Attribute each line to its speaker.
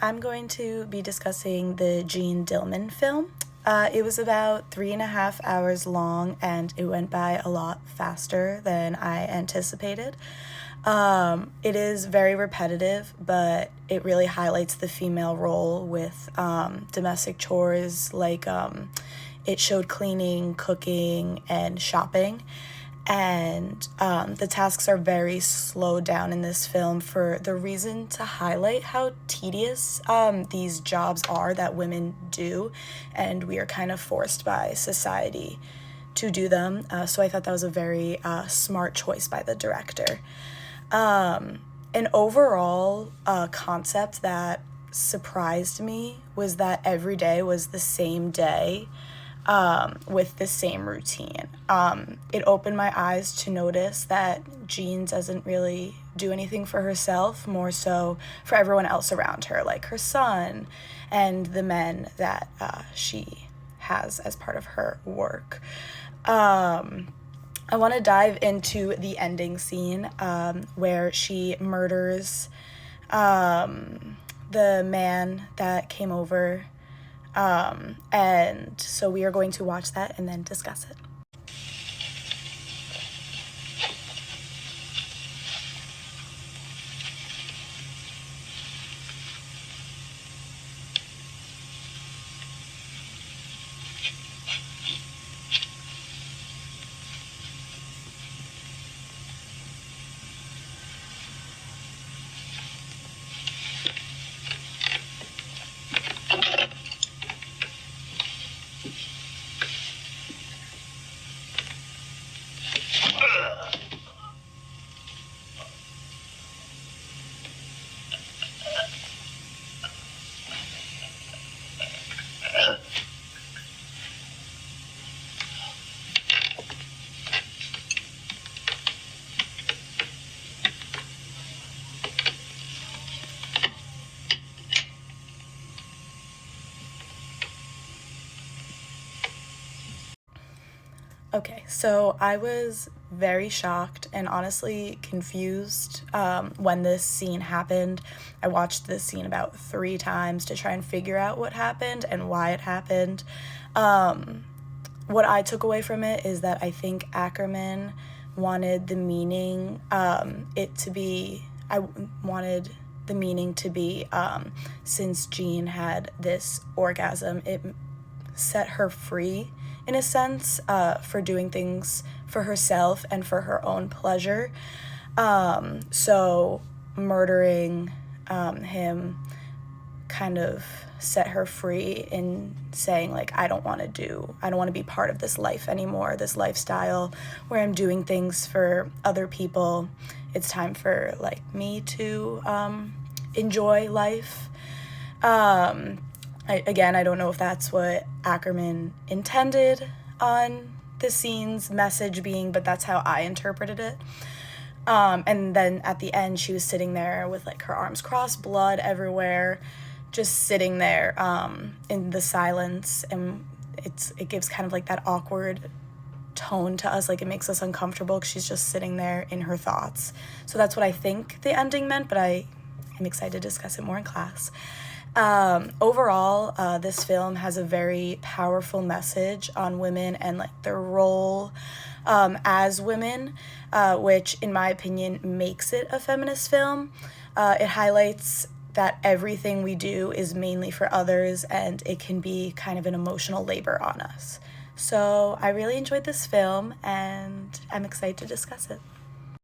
Speaker 1: I'm going to be discussing the Jeanne Dielman film. It was about 3.5 hours long, and it went by a lot faster than I anticipated. It is very repetitive, but it really highlights the female role with domestic chores, like it showed cleaning, cooking, and shopping. And the tasks are very slowed down in this film for the reason to highlight how tedious these jobs are that women do, and we are kind of forced by society to do them. So I thought that was a very smart choice by the director. An overall concept that surprised me was that every day was the same day with the same routine. It opened my eyes to notice that Jeanne doesn't really do anything for herself, more so for everyone else around her, like her son and the men that she has as part of her work. I want to dive into the ending scene where she murders the man that came over. And so we are going to watch that and then discuss it. Okay, so I was very shocked and honestly confused when this scene happened. I watched this scene about 3 times to try and figure out what happened and why it happened. What I took away from it is that I think Ackerman wanted the meaning I wanted the meaning to be since Jeanne had this orgasm, it set her free in a sense for doing things for herself and for her own pleasure. So murdering him kind of set her free in saying, like, I don't want to be part of this life anymore, this lifestyle where I'm doing things for other people. It's time for, like, me to enjoy life. I don't know if that's what Ackerman intended on the scene's message being, but that's how I interpreted it. And then at the end, she was sitting there with, like, her arms crossed, blood everywhere, just sitting there in the silence, and it gives kind of like that awkward tone to us, like it makes us uncomfortable because she's just sitting there in her thoughts. So that's what I think the ending meant, but I am excited to discuss it more in class. Overall, this film has a very powerful message on women and, like, their role as women, which in my opinion makes it a feminist film. It highlights that everything we do is mainly for others, and it can be kind of an emotional labor on us. So I really enjoyed this film, and I'm excited to discuss it.